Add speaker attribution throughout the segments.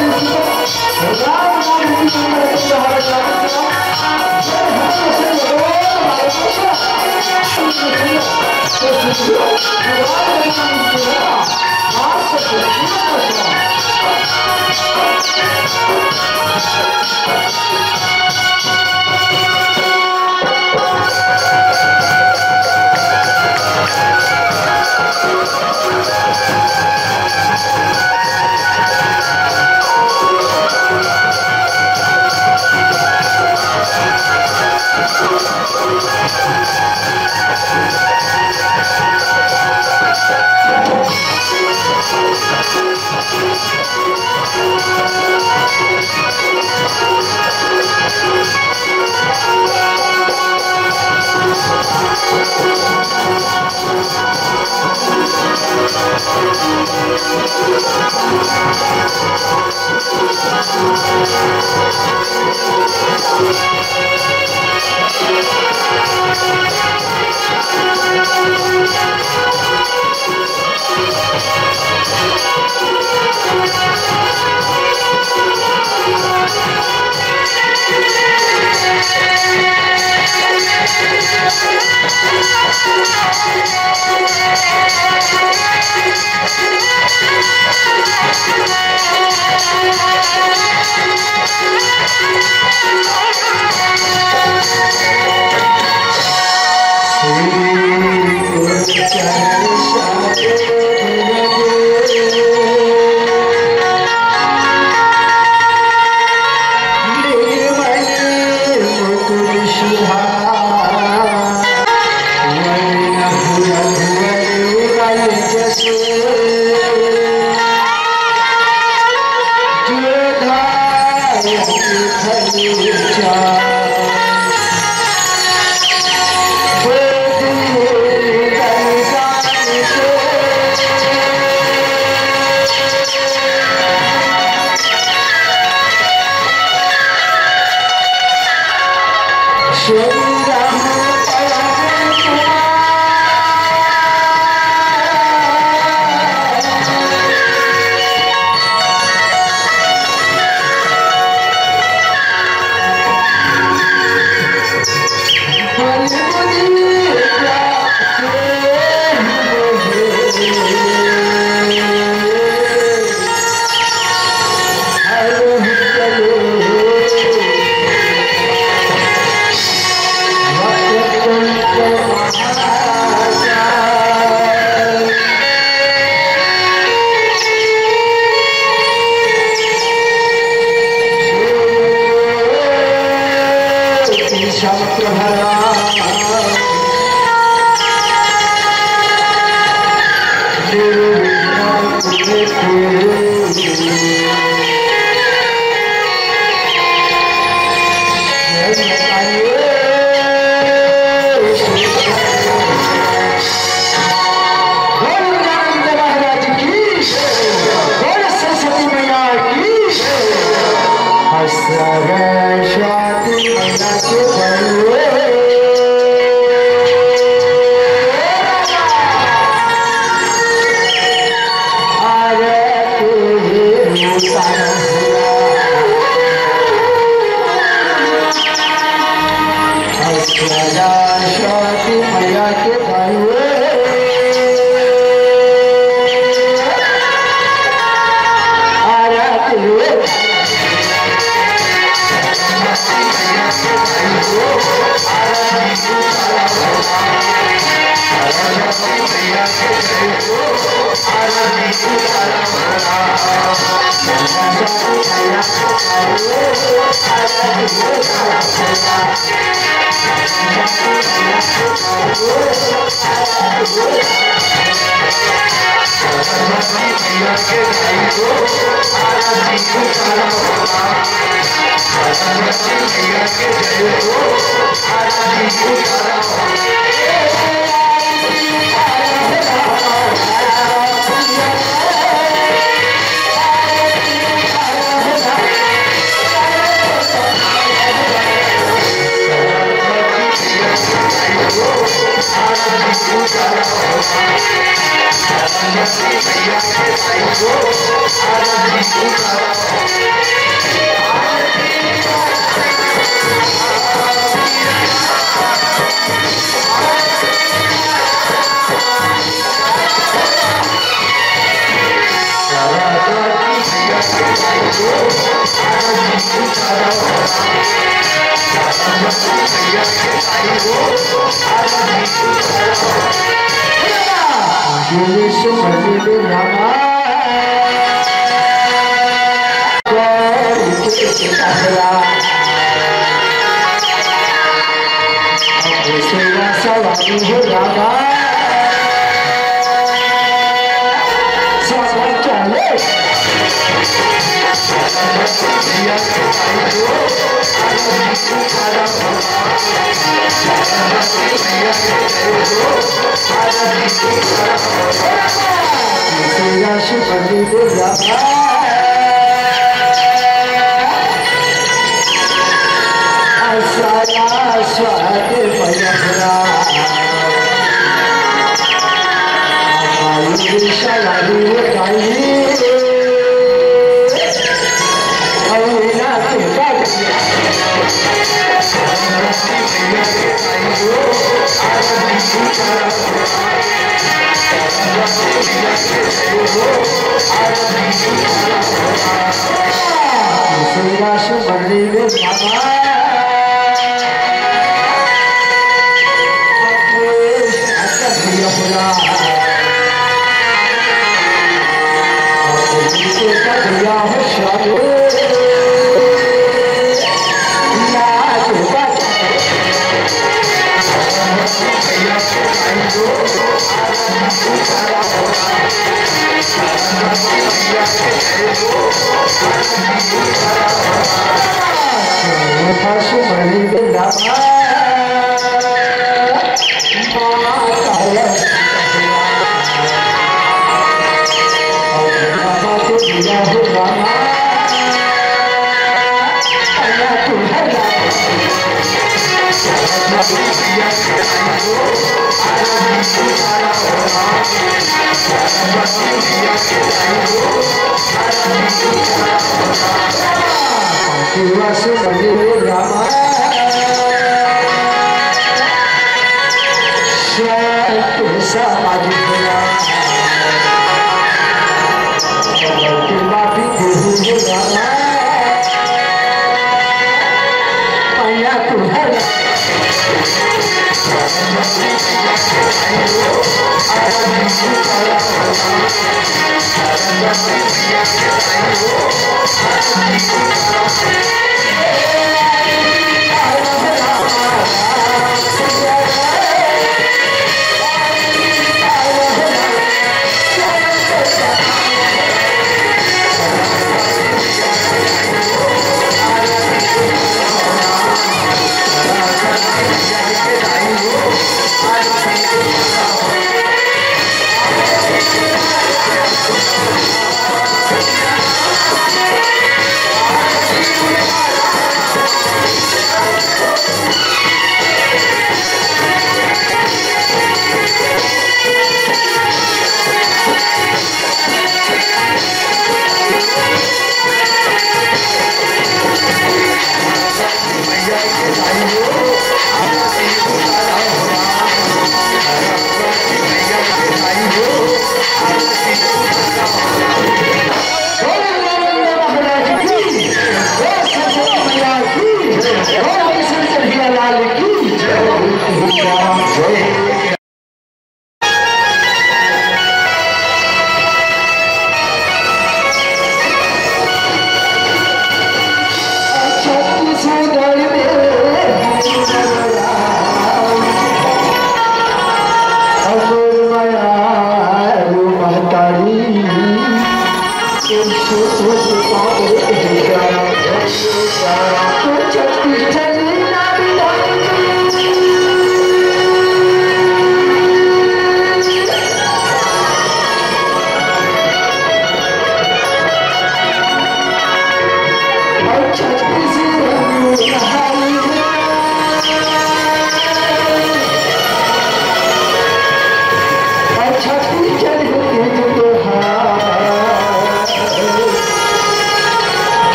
Speaker 1: Thank you.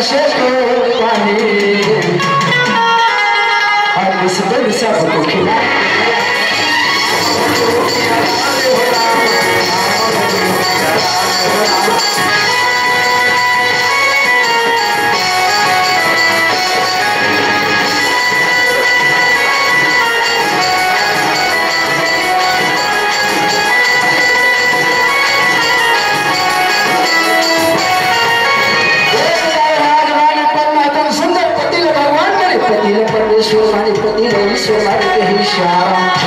Speaker 1: Shut Thank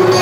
Speaker 1: you.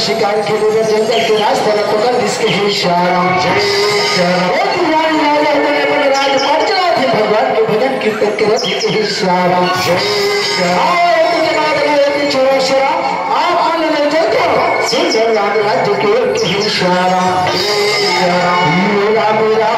Speaker 1: शिकार के लिए जंगल के रास्ते में पकड़ जिसके ही इशारा राजकुमार चला थे भगवान के भजन कीर्तन के रथ के ही इशारा सुंदर राम राज्य के ही इशारा मेरा मेरा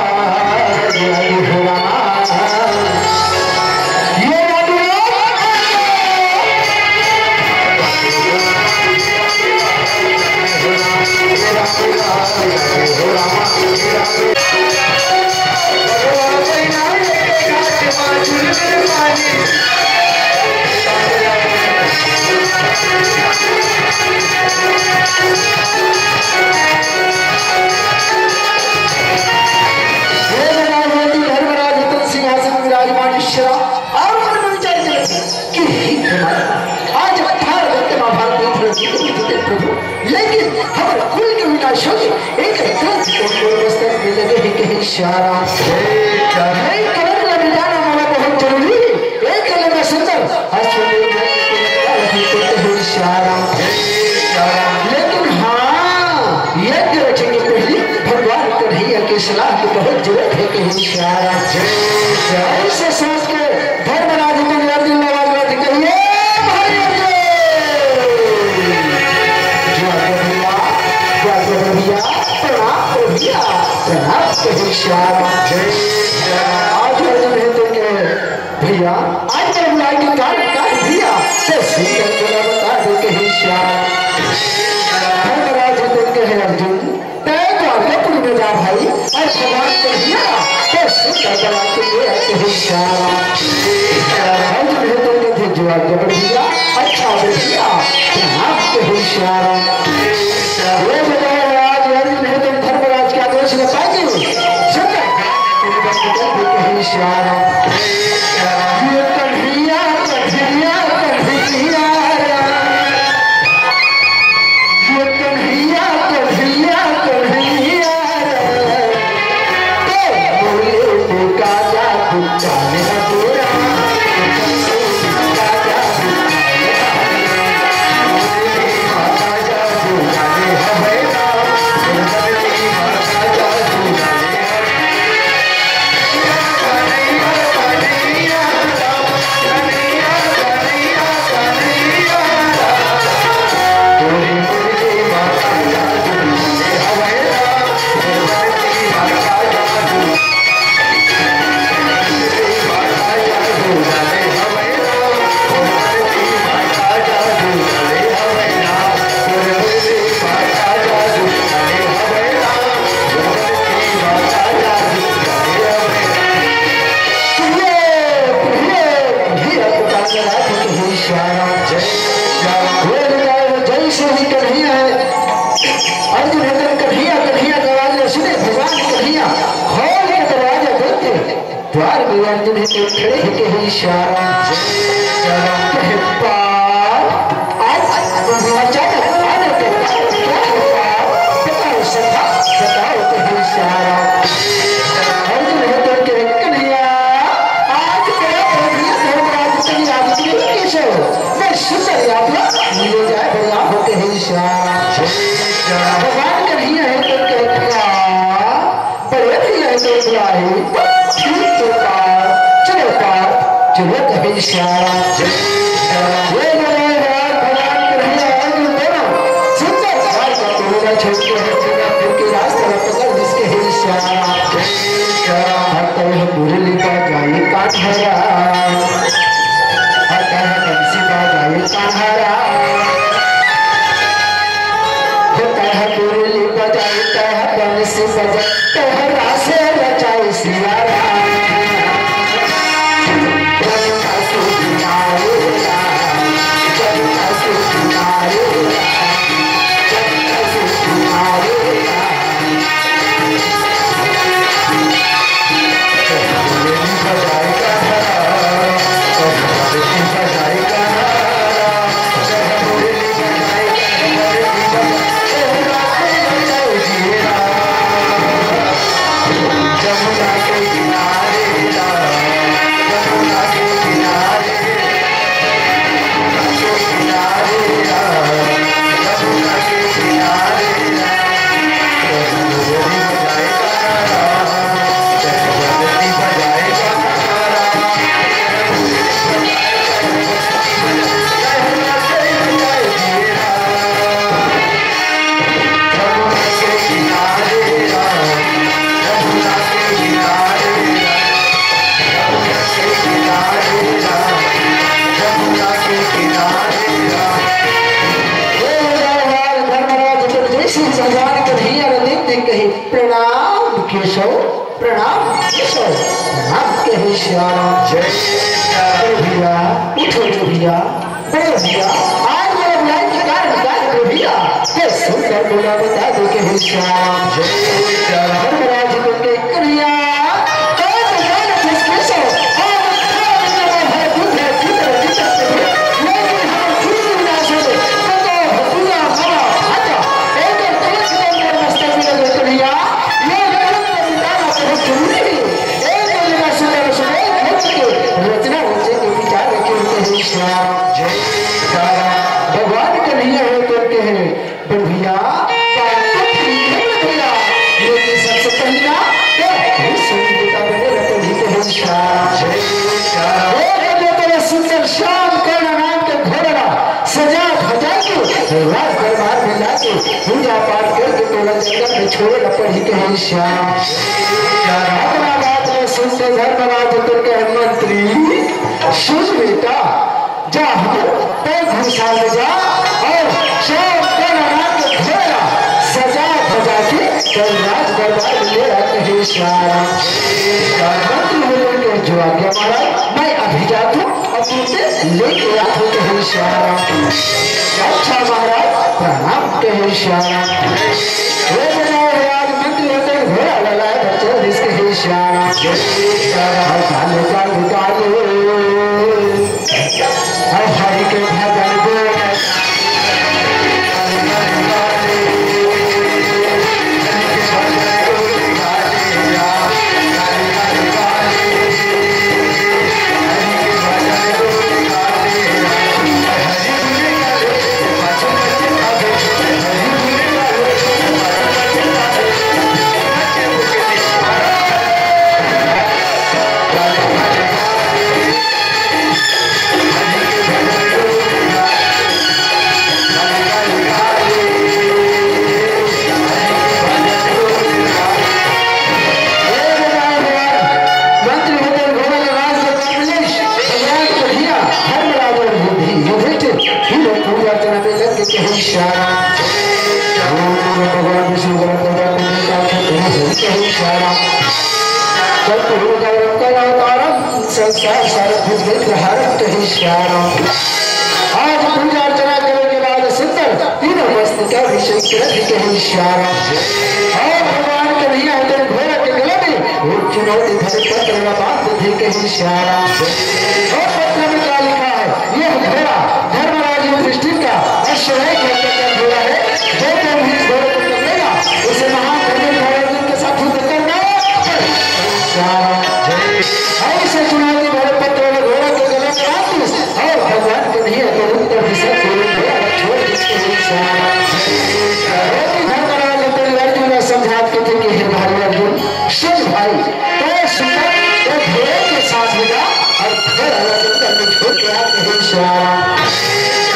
Speaker 1: इशारा बहुत जरूरी एक लगा सुंदर इशारा लेकिन हाँ यज्ञ रचेंगे पहले भगवान कन्हैया की सलाह की बहुत जरूरत है कि इशारा ऐसे सोच के धर्मराज अर्जुन कहिए आज अर्जुन है तो क्या भैया आज जब बुलाई के काट भैया तो सीकर को बता दो कि धर्मराज है है अर्जुन तय द्वारकापुर में जा भाई और भगवान कन्हैया तो सीकर बना के लिए अर्जुन है तो थे जो आगे बढ़ भैया अच्छा भैया आपके इशारा ये बताया आज अर्जुन है तो धर्मराज के आदेश में पाएंगे इशारा ये कन्हैया कन्हैया कन्हैया ये कन्हैया कन्हैया कन्हैया तो बोले का जादू जाने तेरा खड़े के इशारा भगवान कन्हैया है चलो कभी इशारा ये भगवान कन्हैया अर्जुन दोनों सुंदर छोटे के रास्ते में पकड़ जिसके ही इशारा मुरली का गाय कान्हारा बंसी का गाय कान्हारा मुरली बजाता है बंसी बजाता है रासे रचाई सियारा
Speaker 2: बजाएगा
Speaker 1: श्याम धर्मराज को के कन्हैया भगवान कन्हैया हो करके हैं भैया सबसे पहला सुंदर श्याम कर्ण नाम के घोड़ा सजा भजा के राज दरबार में लाके पूजा पाठ करके तोड़ा जंगल में छोड़ पड़ी के श्याम अपना बात में सुनते धर्मराज करके मंत्री सुन बेटा जा पैर घुसा ले जा और श्याम कर्ण नाम के घोड़ा सजा भजा के कल राज दरबार में ले आते हैं श्याम मंत्री होने के जो आज्ञा महाराज मैं अभी जाता हूँ और तुमसे लेके आते हैं श्याम अच्छा महाराज प्रणाम के श्याम मंत्री होते घोड़ा ललाए बच्चे इसके है श्याम काले काले काले हरि के भजन बोल संसार सारे आज पूजा अर्चना करने के बाद सुंदर तीनों वस्तु का विषय और भगवान कन्हैया होते घोड़ा के गले में चुनौती भरे पत्र बात थे कहीं श्यारा और पत्र में क्या लिखा है यह घोड़ा धर्मराज युधिष्ठिर का अश्वमेध का घोड़ा है जो कोई भी घोड़े को पकड़ेगा उसे महान धर्म के साथ युद्ध करना ऐसे चुनौती भरे पत्र में घोड़ा के गले में आतीस और भगवान कन्हैया के उत्तर दिशा छोड़ जिसके धर्मराज अपने अर्जुन ने समझाते थे कि हे भाई अर्जुन सुन भाई तो सुंदर तो घोड़े के साथ हो जा और घोड़ा छोड़ के आते हैं श्याम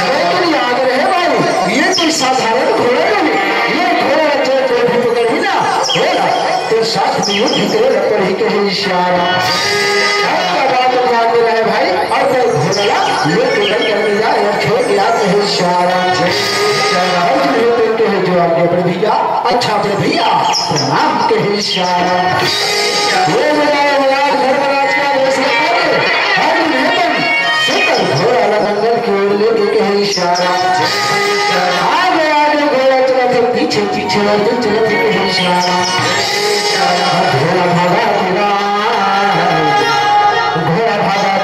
Speaker 1: लेकिन याद रहे भाई ये कोई साधारण घोड़ा नहीं ये घोड़ा जो कोई भी पकड़ी ना घोड़ा तो साथ में युद्ध करे पर ही कहीं श्याम रहे भाई और कोई घोड़ा लेके करने जाए और छोड़ के आते हैं श्याम जो आगे प्रभैया अच्छा प्रभैया प्रणाम के ही श्याम धर्मराज का वेश सुंदर घोड़ा लंगल की ओर लेके कहीं श्याम आगे आगे घोड़ा चला पीछे पीछे चला कहीं श्याम घोड़ा भागा तेरा घोड़ा भागा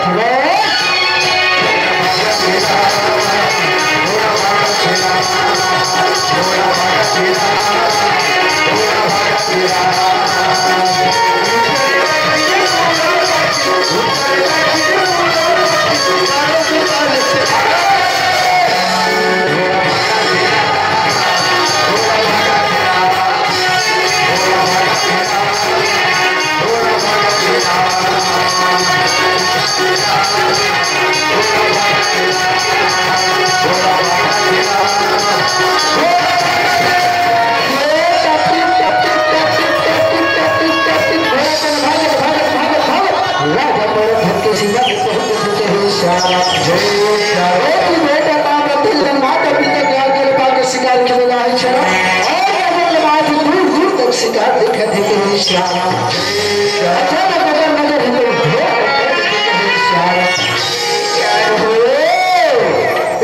Speaker 1: शिकार देखा देखे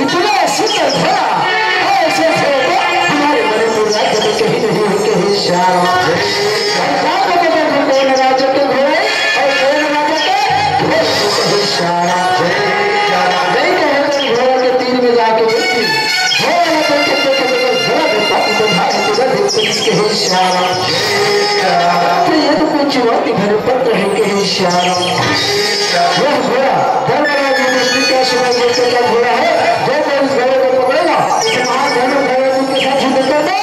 Speaker 1: इतना सुंदर था ऐसे हमारे मणिपुर राज्य में कहीं नहीं धर्मराज युधिष्ठिर का समय देखते क्या घोड़ा है जो कोई इस घोड़े को पकड़ेगा इसे महान धर्म भगवान के साथ युद्ध कर दो।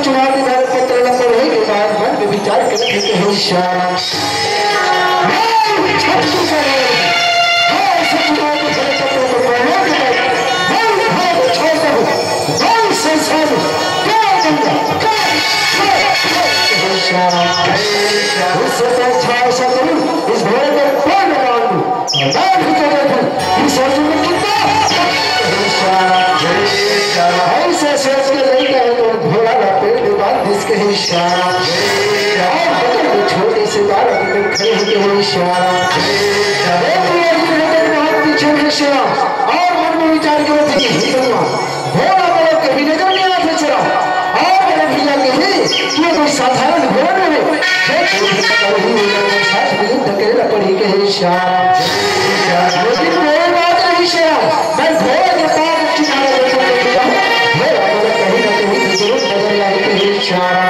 Speaker 1: चुनाव के बारे पत्र पढ़ने के बाद मन में विचार करते हैं श्याम इस घोड़े पर पैर लगा दूं ऐसे सोच के नहीं कहे तो घोड़ा का पेड़ में बांध जिसके ही इशारा छोटे से बालक में खड़े होते हुए इशारा पीछे में श्याम और मन में विचार के होते घोड़ा वाला कभी नजर नहीं आता चला और मेरा भैया कहे कि कोई साधारण घोड़ा नहीं धकेला पड़ी के इशारा लेकिन कोई बात नहीं श्याम मैं घोड़े के पास किनारे घोड़ा वाला कहीं ना कहीं जरूर नजर आए के इशारा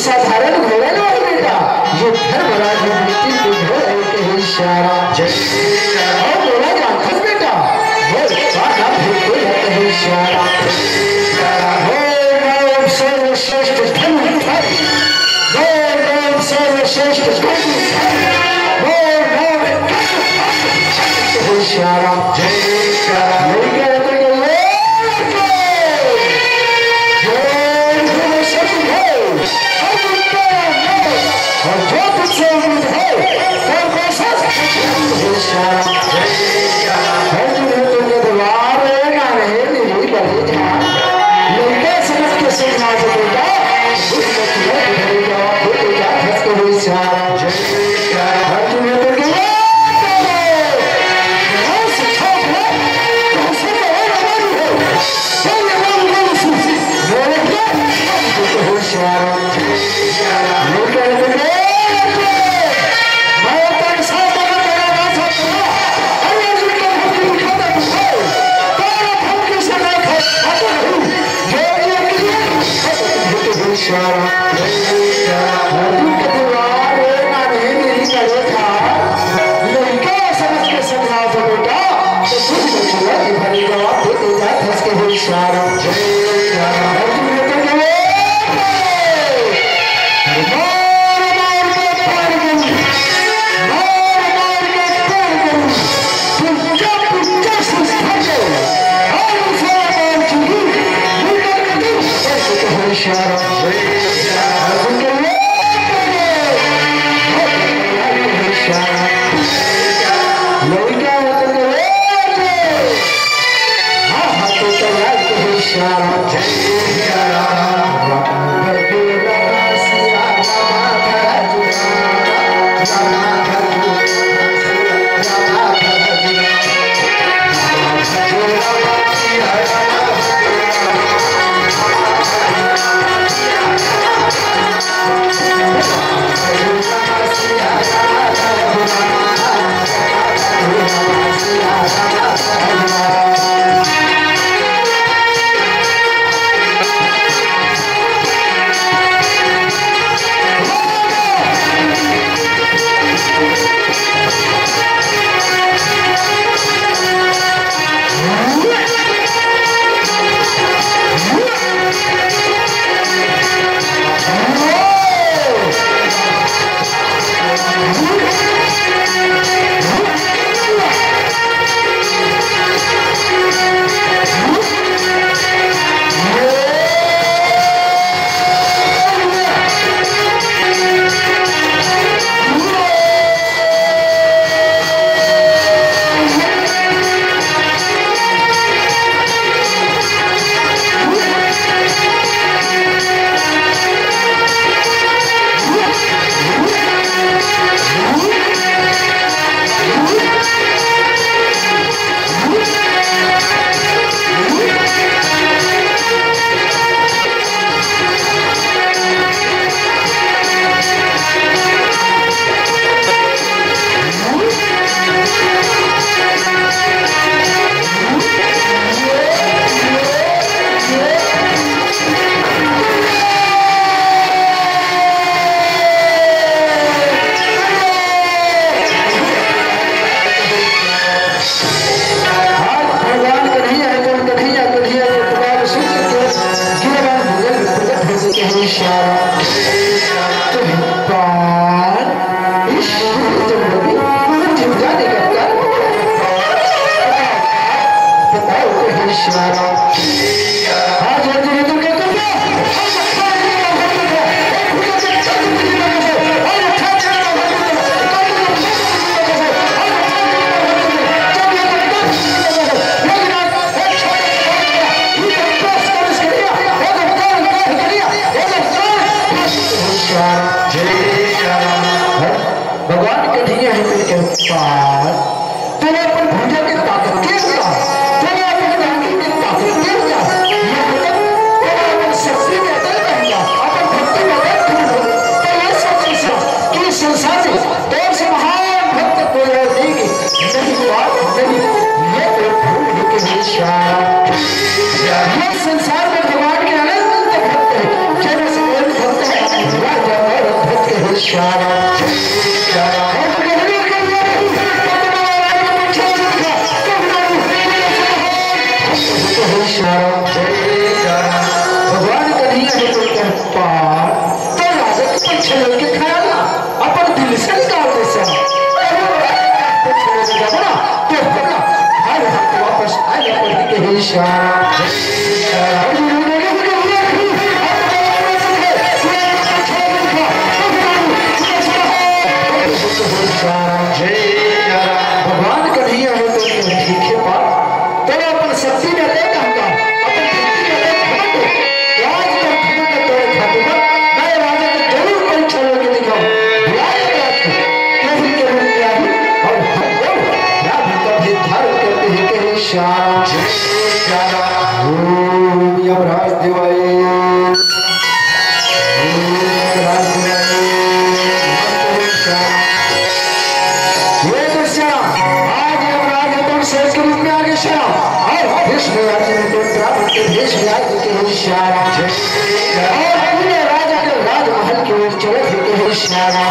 Speaker 1: साधारण घोड़ा नहीं बेटा ये धर्मराज युधिष्ठिर के घोड़े के इशारा और बोला जाखस बेटा वो बाधा भूल के इशारा हो सर्वश्रेष्ठ धनुर्धारी हो सर्वश्रेष्ठ इशारा भगवान कन्हैया है तो ठीक है बात। तो अपन शक्ति में ले कहता अपन शक्ति में ले घमंड आज तक घमंड तोड़े खातिर मैं राजा को जरूर परीक्षा लेके दिखाऊं बुलाए बात को केवल के रूप में आई और हम लोग राम का भी धारण करते हैं कि इशारा ओम यमराज देवाय राजमहल की ओर चले थे इशारा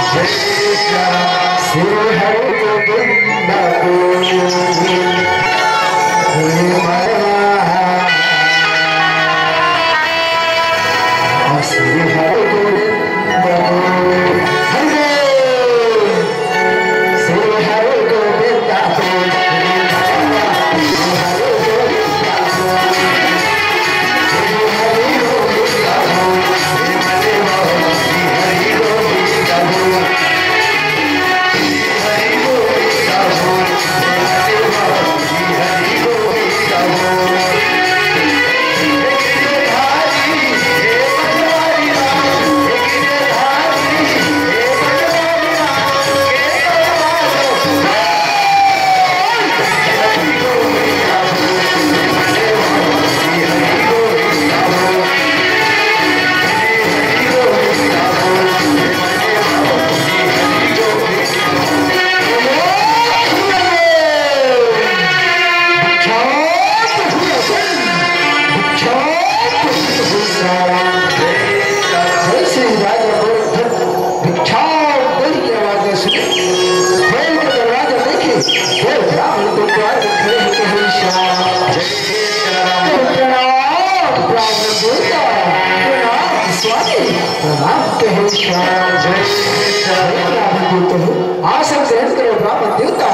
Speaker 1: आसन ग्रहण करो ब्राह्मण देवता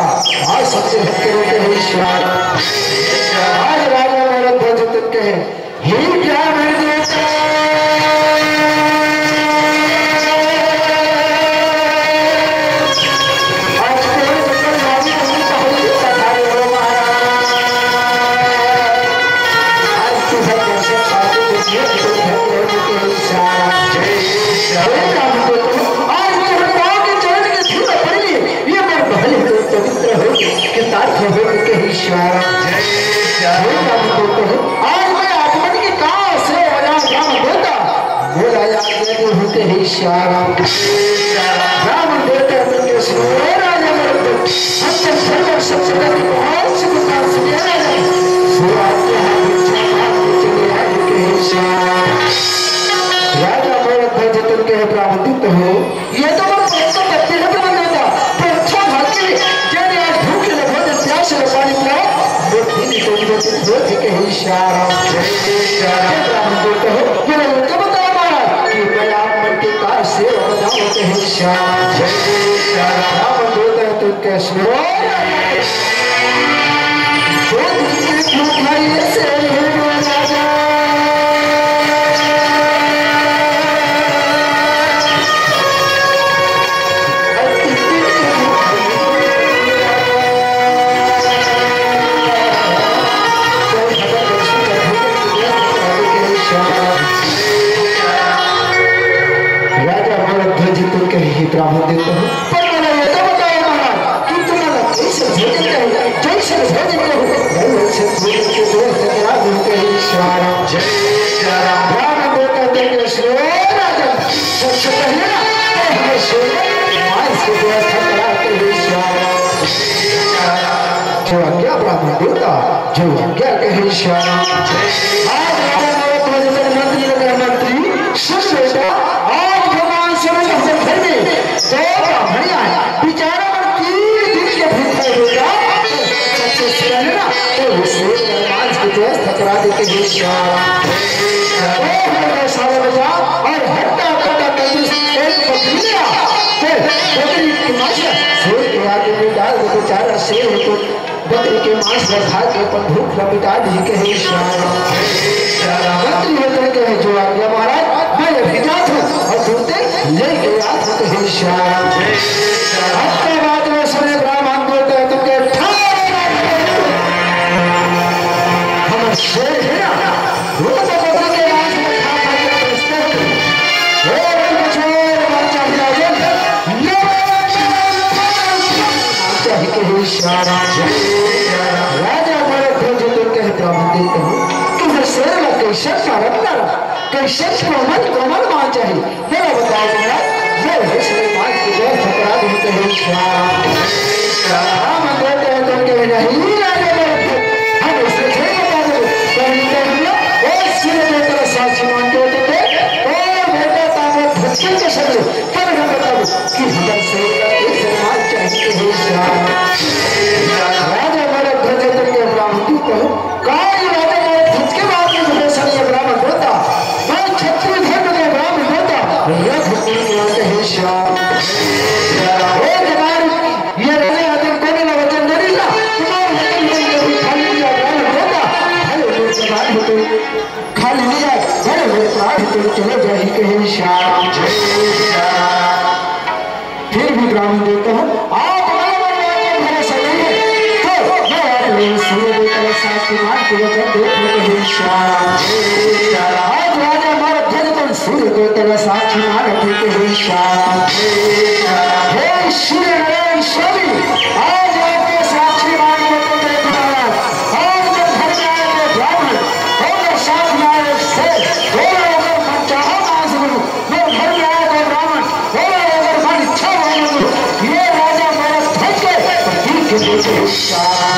Speaker 1: आज सबसे हटके रोते हैं ईश्वर आज राजा महाराज ध्वज तक कहे हे क्या मेरे देवता आज कोई जगह राजी नहीं का हो सकता था रे महाराज आज तू सब कैसे खाते देखिए तो घर रहने के ईश्वर आज मैं आगमन के काल से राम देवता मेरा होते हैं राम देवता राजा सबसे बहुत से राजा मेरा जतन के प्रावंदित हो ये तो बच्चे है प्राण देवता तो अच्छा भाग्य जैसे आज भूख लगे प्यास से पानी पिलाओ ब्राह्मण देवता हूँ पर मैंने ये तो बताया महाराज कि तुम्हारा जैसे भोजन कहो वैसे भोजन के दो सत्याग होते हैं ईश्वर ब्राह्मण देवता देखे श्री राजा सबसे पहले ना तो हमें मांस की व्यवस्था कराते हैं ईश्वर जो आज्ञा ब्राह्मण देवता जो आज्ञा कहे ईश्वर आज राजा मंत्री नगर मंत्री सुन बेटा आज भगवान से घर में दो ब्राह्मणियां बेचारा पर 3 दिन के भूखे होगा सबसे पहले ना तो उसे मांस की व्यवस्था करा देते हैं सारा बजा और हट्टा कट्टा कंजूस एक बकरी लिया फिर बकरी की मांस शेर के आगे में डाल दो बेचारा शेर है तो बकरी के मांस खा के अपन भूख मिटा दी के मंत्री होते हैं जो आज्ञा महाराज मैं अभिजात हूँ और दूते ले गया तो इशारा राजा भरत ध्वज तो कहता देते हो कि मैं शेर ला कैसे सारत करा कैसे कोमल मान चाहिए मेरा बताओ मेरा ये है सलमान की जय फकरा देते हैं इशारा राम देते हैं तो कह नहीं राजा भरत हम इससे खेल बता दो कहते हैं और सिर देकर साक्षी मानते होते थे और बेटा ताकत भक्ति के शब्द पर हम बताओ कि हमारे शेर का कैसे मान चाहिए है इशारा राजा भरत ध्वज तो के ब्राह्मण को काय राजा भरत ध्वज के बाद में विभीषण ये ब्राह्मण होता मैं क्षत्रिय धर्म के ब्राह्मण होता रथ कहते हैं इशारा ओ जवान ये राजा आदम को ना वचन नहीं ला तुम्हारे वचन नहीं कभी खाली लिया ब्राह्मण होता भले लोग जवान होते खाली लिया भले लोग प्राण होते चले जाही कहे इशारा फिर भी ब्राह्मण देता हूँ आप भरोसा नहीं है तो मैं अपने सूर्य देकर शास्त्री मान के वचन देखने के इशारा आज राजा हमारा ध्वज तो सूर्य देकर साक्षी मान के इशारा हे सूर्य नारायण स्वामी आज आपके साक्षी मान के देखना आज जब घर में आए ब्राह्मण और साथ में आए से बोला अगर मन चाहो मास गुरु मैं घर में आया तो ब्राह्मण बोला अगर मन इच्छा ये राजा मेरा ध्वज के प्रतीक के देते इशारा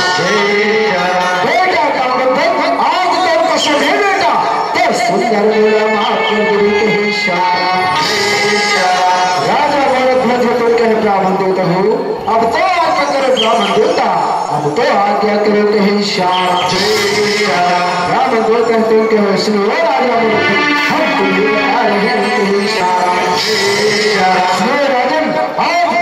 Speaker 1: बेटा का मतलब आज तो कसम है बेटा तो सुंदर बोला माफ कर गुरु के इशारा राजा मेरा ध्वज तो कह ब्राह्मण देता हूँ अब तो आज्ञा करो ब्राह्मण देवता अब तो आज्ञा करो के इशारा ब्राह्मण देव कहते हैं कि सुनो राजा हम तुम्हें बता रहे हैं के इशारा सुनो राजन आज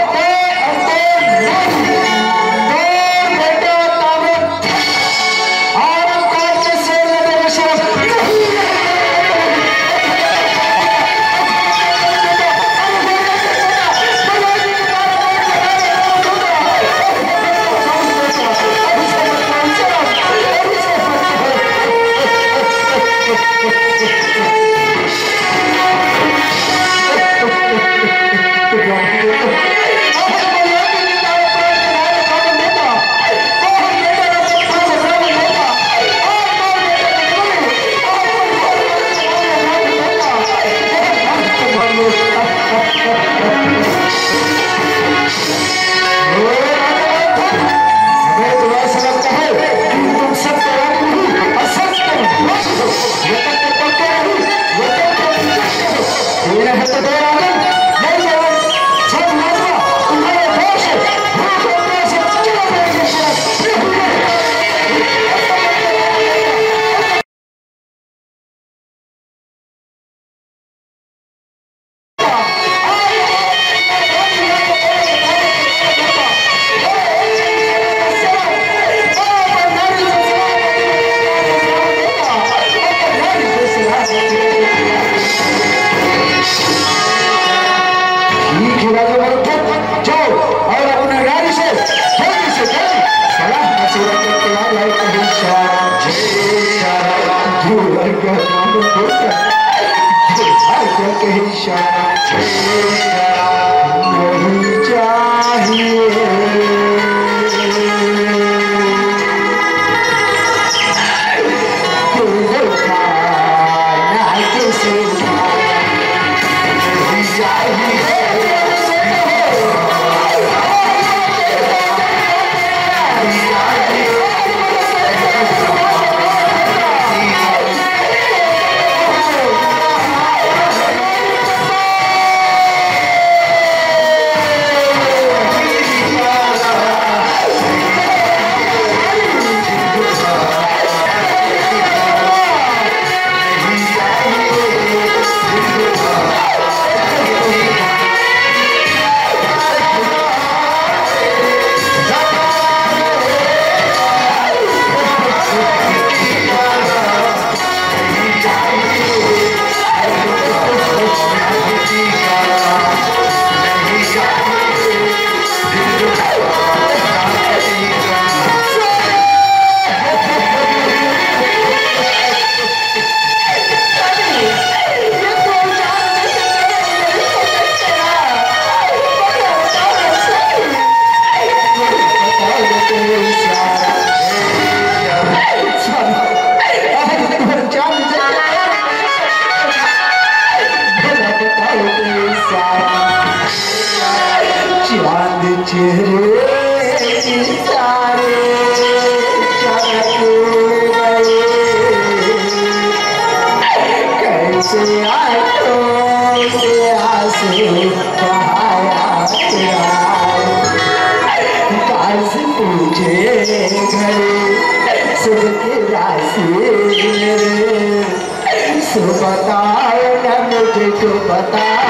Speaker 1: बताओ ना मुझे तो बताओ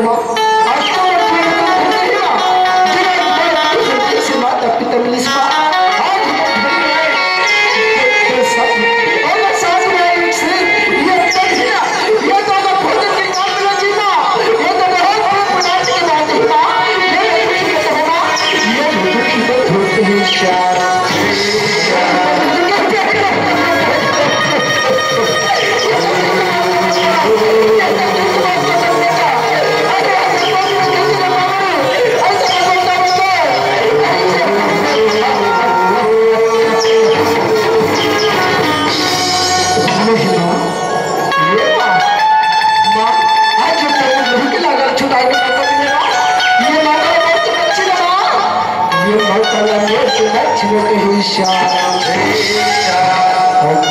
Speaker 1: माँ आज तो से माता पिता मिली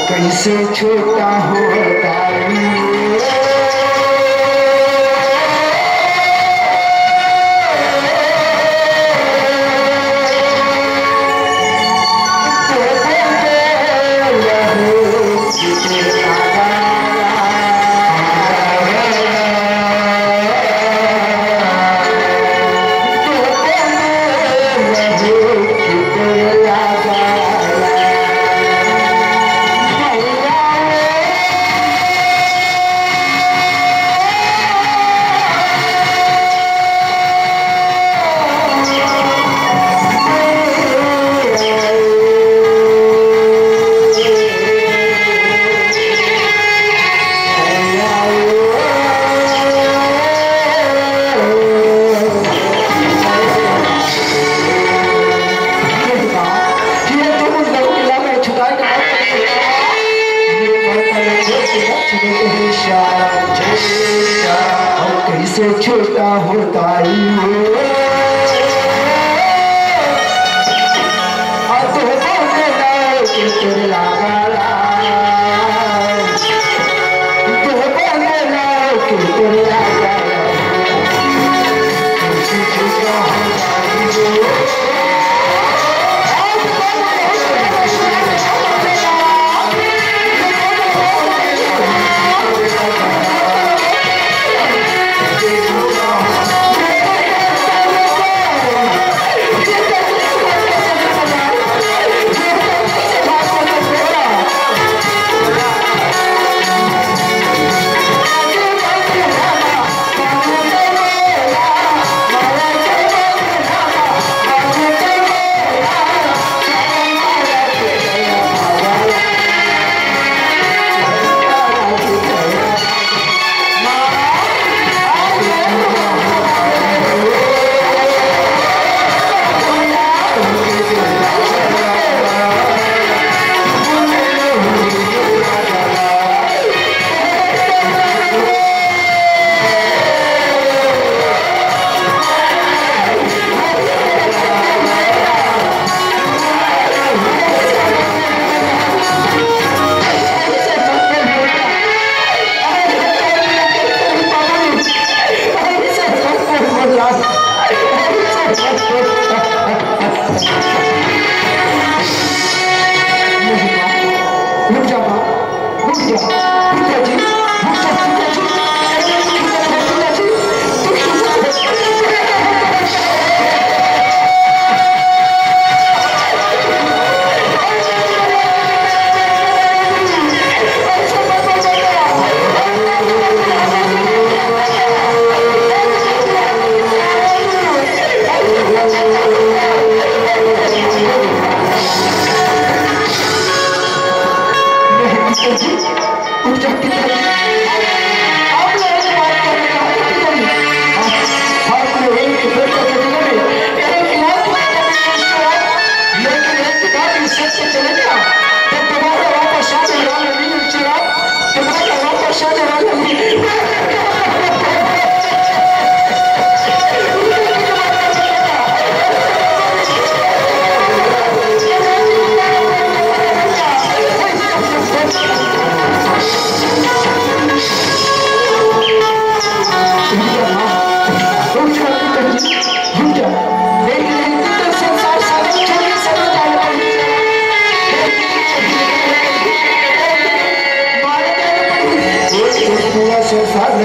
Speaker 1: कैसे छोटा होता कैसे छोटा होता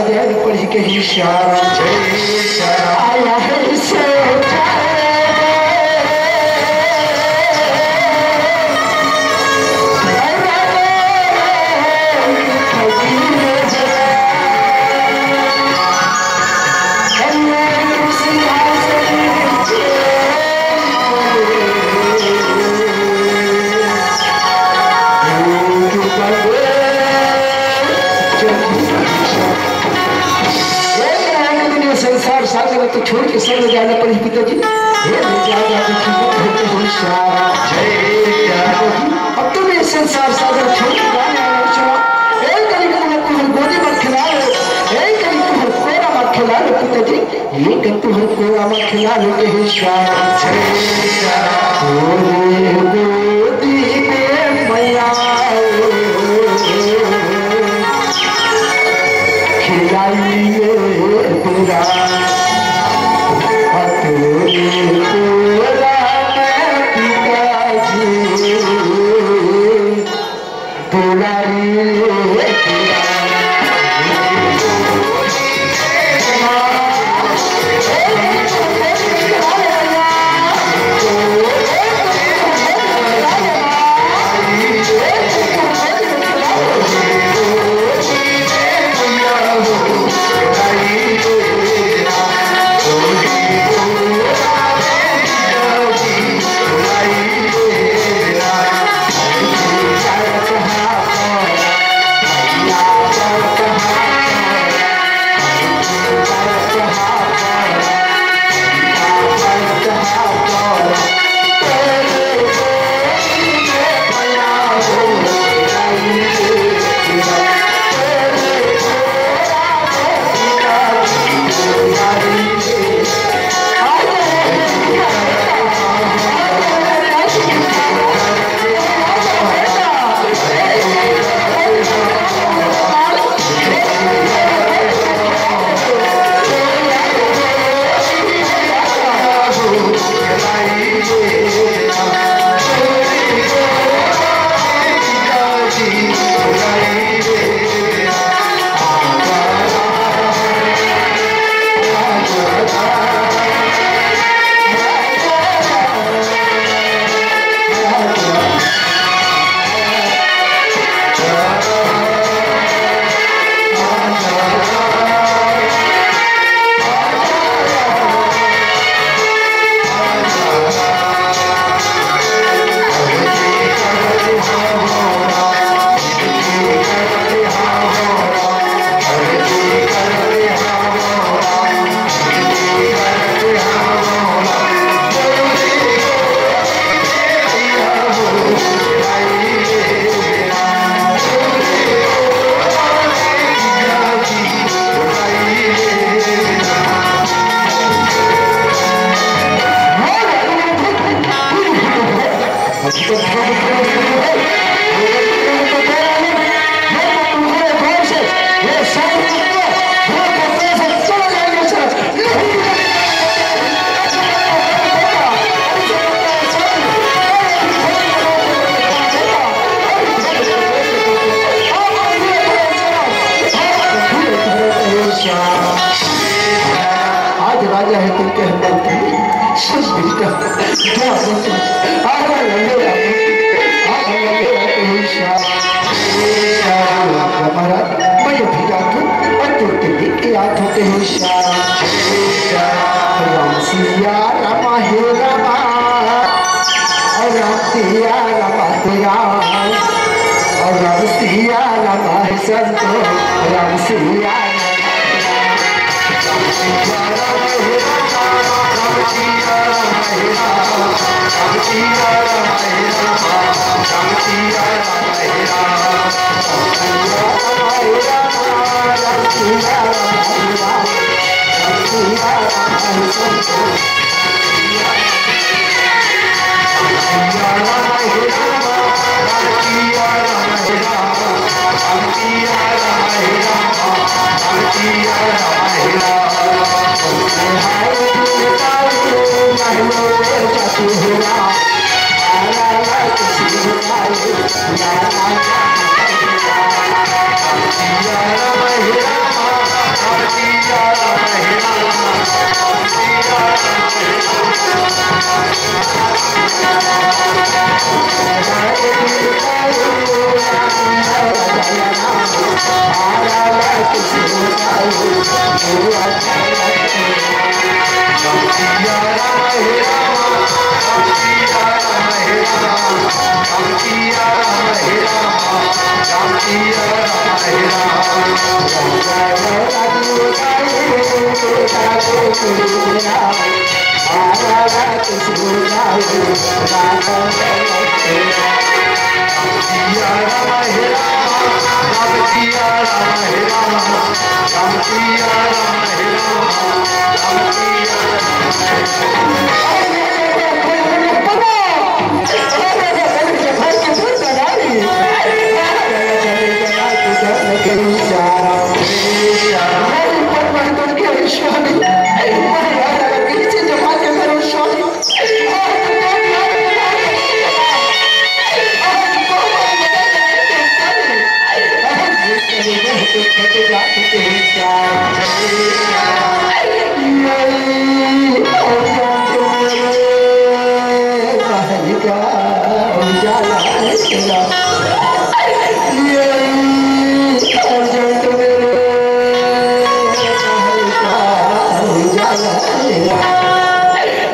Speaker 1: जय पढ़ के ही श्याम आया है से संसार सागर तो छोड़ के सब जाना पड़े पिताजी अब तुम ये संसार सागर छोड़ के जाने गोदी में खिला लो हर कोरा में खिला लो पिताजी ये कर तू हर कोरा में खिला लो गोदी में मैया खिलाई पूरा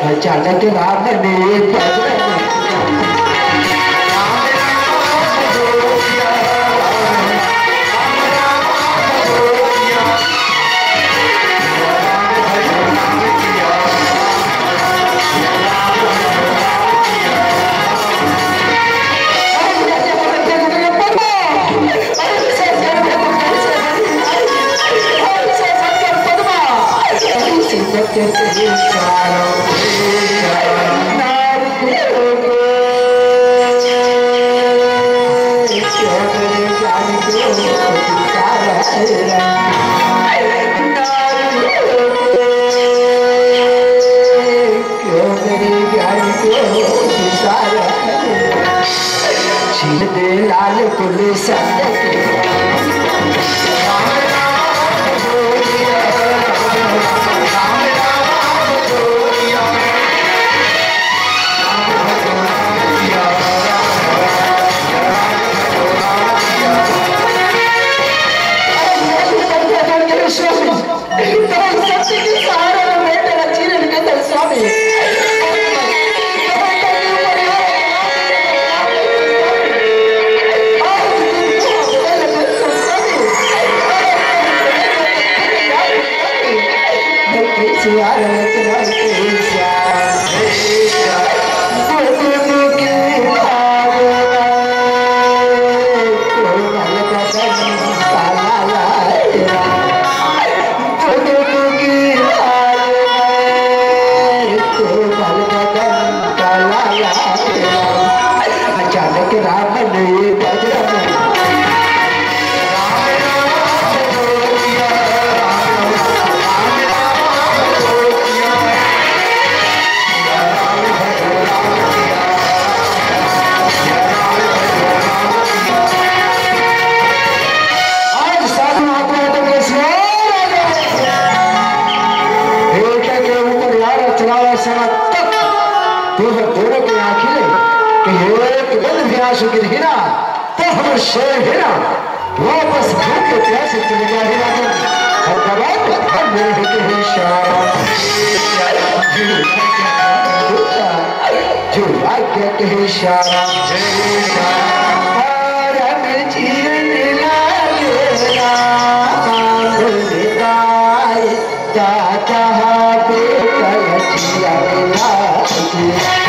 Speaker 1: अचानक राम ने लाल पुलिस अचानक राम ने गिरा तो हम शेर गिरा वापस भूखे प्यासे चले गया हिरा और दबाव हर मेरे के इशारा जो भाग्य के इशारा और हम जीने लागे राम दाई दादा बेटा जिया लागे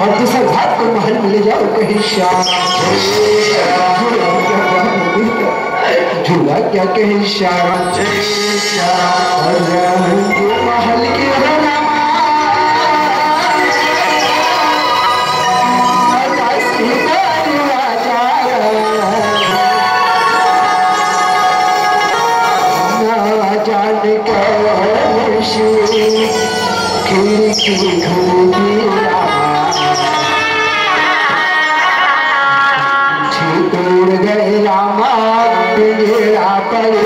Speaker 1: और दूसरे घाट को महल में ले जाओ कहीं श्याम झूला क्या कहीं श्याम और महल की टूट गए रामा पिंजरा पर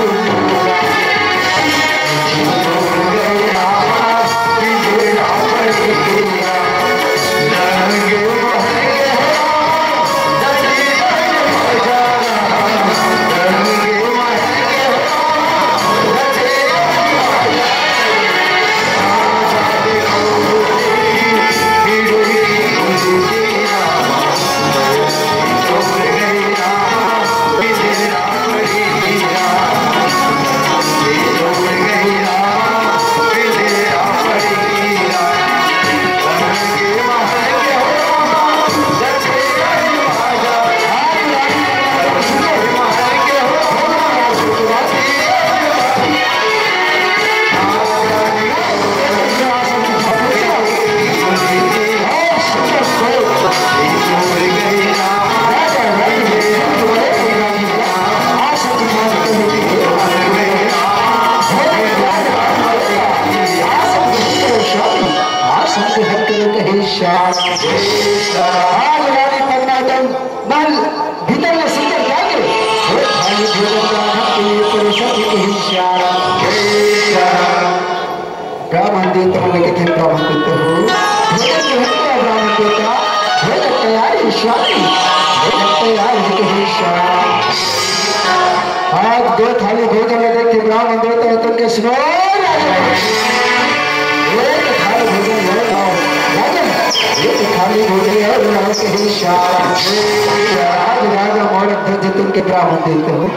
Speaker 1: ब्राह्मण देवता के थे ब्राह्मण देवता हो ब्राह्मण देवता हो तैयारी स्वामी आज 2 थाली भोजन में देखे ब्राह्मण देवता है तुमके सुनो एक थाली भोजन आज राजा मौर्य ध्वज तुमके ब्राह्मण देते हो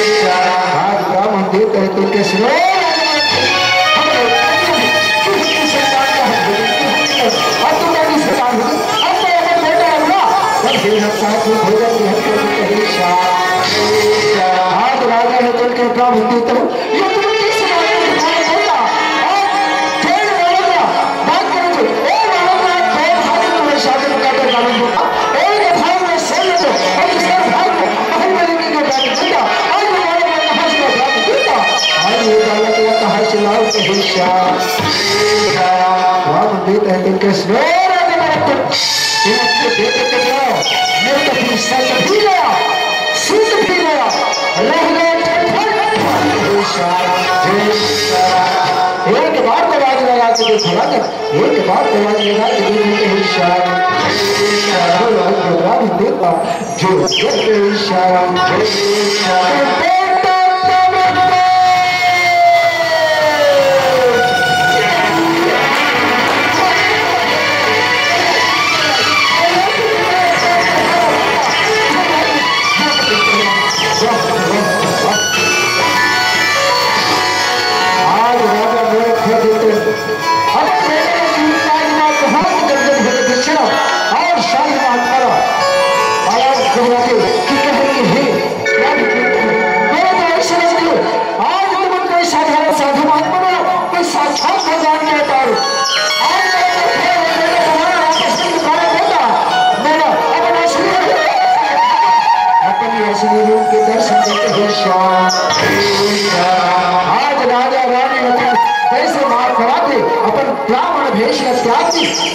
Speaker 1: आज ब्राह्मण देते हैं तुमके सुनो आज राजा ने तुमके ब्राह्मण देते हो एक बार तो बाज लगा के जो खड़ा कर एक बार तो बाज लगा के जो देता जो इशारा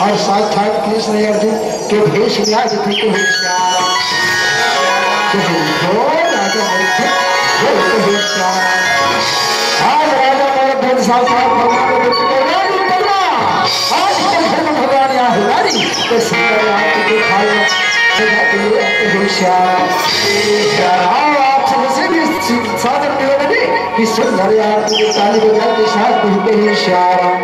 Speaker 1: और साक्षात कृष्ण अर्जुन के भेष में आज थे आज राजा भगवान साक्षात भगवान यहाँ हिलारी आप सबसे भी साधन निवेदन कि सुंदर आरती के ताली बजा के साथ कहते हैं श्याम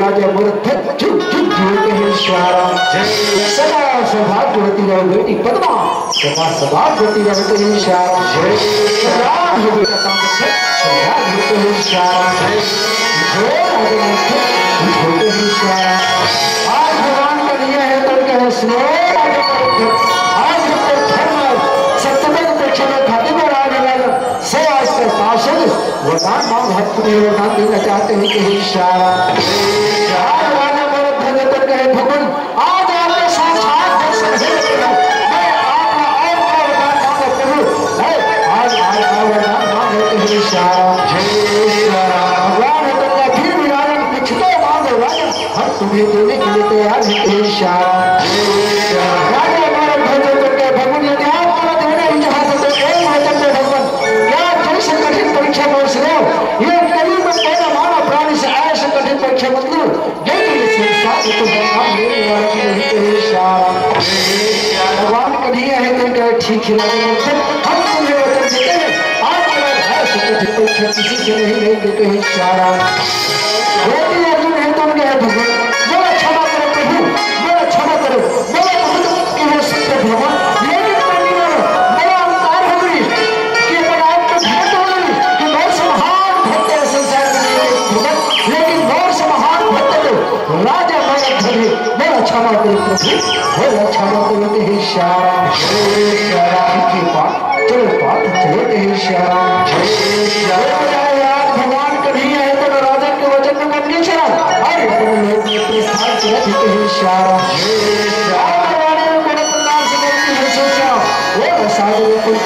Speaker 1: राजा मुरथ चुप चुप जोड़ते हैं श्यारा सदा सौभाग्यवती रहो बेटी पद्मा सदा सौभाग्यवती रहो तेरी श्यारा सदा हो बेटा सौभाग्यवती है श्यारा जो राजा मुरथ छोटे हैं श्यारा आज भगवान का नियम है तो क्या सुनो आज वरदान मांग भक्त में वरदान देना चाहते हैं कि हे श्यारा राजा मुरथ भगत कहे भगवान आज आपके साक्षात दर्शन है मैं आपका और का वरदान मांगता हूं आज आपका वरदान मांगो कि हे श्यारा भगवान होता फिर भी राजा कुछ तो मांगो राजा हम तुम्हें देने के लिए तैयार हैं कि हे श्यारा राजा मुरथ भगत कहे भगवान यदि आप मला देने ही चाहते तो एक वचन दे भगवान क्या जैसे कठिन परीक्षा पास ये कभी में पहला मानव प्राणी से ऐसे कठिन परीक्षा मतलब भगवान कन्हैया है तो क्या ठीक है हम तुम्हें वचन देते हैं आप अगर ऐसे कठिन परीक्षा किसी से नहीं देते हैं श्यारा यदि अर्जुन है तो क्या है भगवान मेरा क्षमा करो प्रभु मेरा क्षमा करो मेरा बहुत कि हो सकते भगवान लेकिन मेरा अवतार हो गई कि अपन आपको भेंट हो गई कि मैं महान भक्त है संसार में लेकिन और से महान भक्त तो राजा मेरा क्षमा करो प्रभु मेरा क्षमा करो हे श्यारा की बात चलो बात चलो हे श्यारा भगवान कन्हैया है तो राजा के वचन में मन नहीं चला अरे तुम लोग ने प्रस्थान किया थे हे श्यारा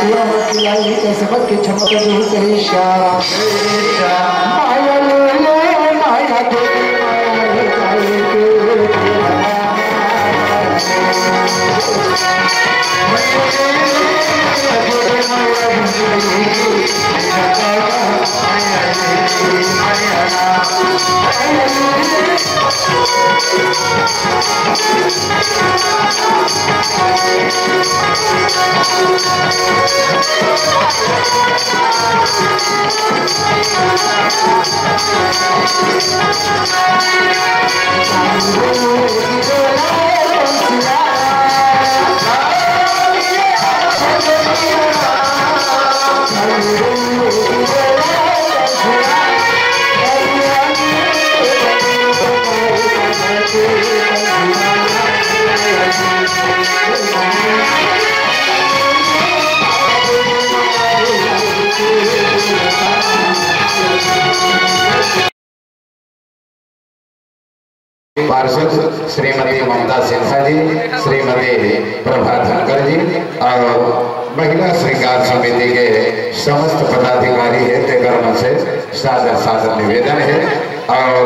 Speaker 1: पूरा मत खिलाई कैसे मत के क्षमा कर दो हे श्यारा माया ले माया दे
Speaker 2: पार्षद श्रीमती ममता सिन्हा जी, श्रीमती प्रभा धनकर जी और महिला श्रृंगार समिति के समस्त पदाधिकारी है कर्म से सादर सादर निवेदन है। और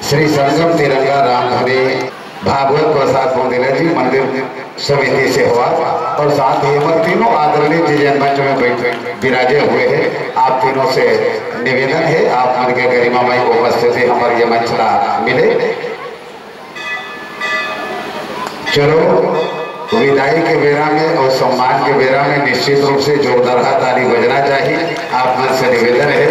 Speaker 2: श्री संगम तिरंगा रामधनी भागवत प्रसाद मंदिर जी मंदिर समिति से हुआ और साथ ही हम तीनों आदरणीय जिजन मंच में बैठे विराजे हुए हैं। आप तीनों से निवेदन है आप मन के गरिमामय उपस्थिति हमारे ये मंचला मिले। चलो विदाई के बेरा में और सम्मान के बेरा में निश्चित रूप से जोरदार ताली बजना चाहिए। आप मन से निवेदन है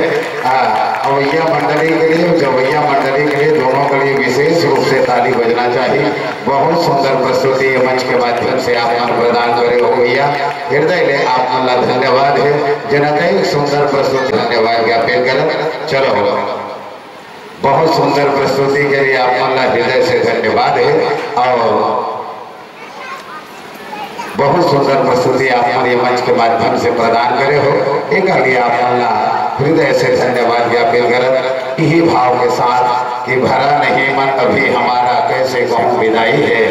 Speaker 2: अवैया मंडली के लिए जवैया मंडली के लिए दोनों के लिए विशेष रूप से ताली बजना चाहिए। बहुत सुंदर प्रस्तुति मंच के माध्यम से आप मन प्रदान करे हो भैया हृदय ले आप मन ला धन्यवाद है। जनक सुंदर प्रस्तुति धन्यवाद ज्ञापित कर। चलो बहुत सुंदर प्रस्तुति के लिए आप मन ला हृदय से धन्यवाद है और बहुत सुंदर प्रस्तुति आप ये मंच के माध्यम से प्रदान करे हो एक लिए आप हृदय से धन्यवाद ज्ञापित कर। यही भाव के साथ कि भरा नहीं मन अभी हमारा कैसे कहूँ विदाई है,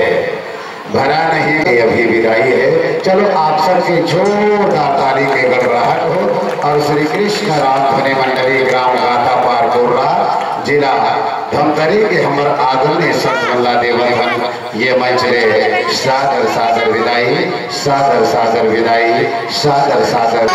Speaker 2: भरा नहीं अभी विदाई है। चलो आप सबके जोरदार ताली के गड़गड़ाहट हो और श्री कृष्ण रामधनी मंडली ग्राम गाथा पार गोर्रा जिला धमतरी के हमर आदरणीय संतमल्ला देवन ये मंच रे सादर सादर विदाई सादर सादर विदाई सादर सादर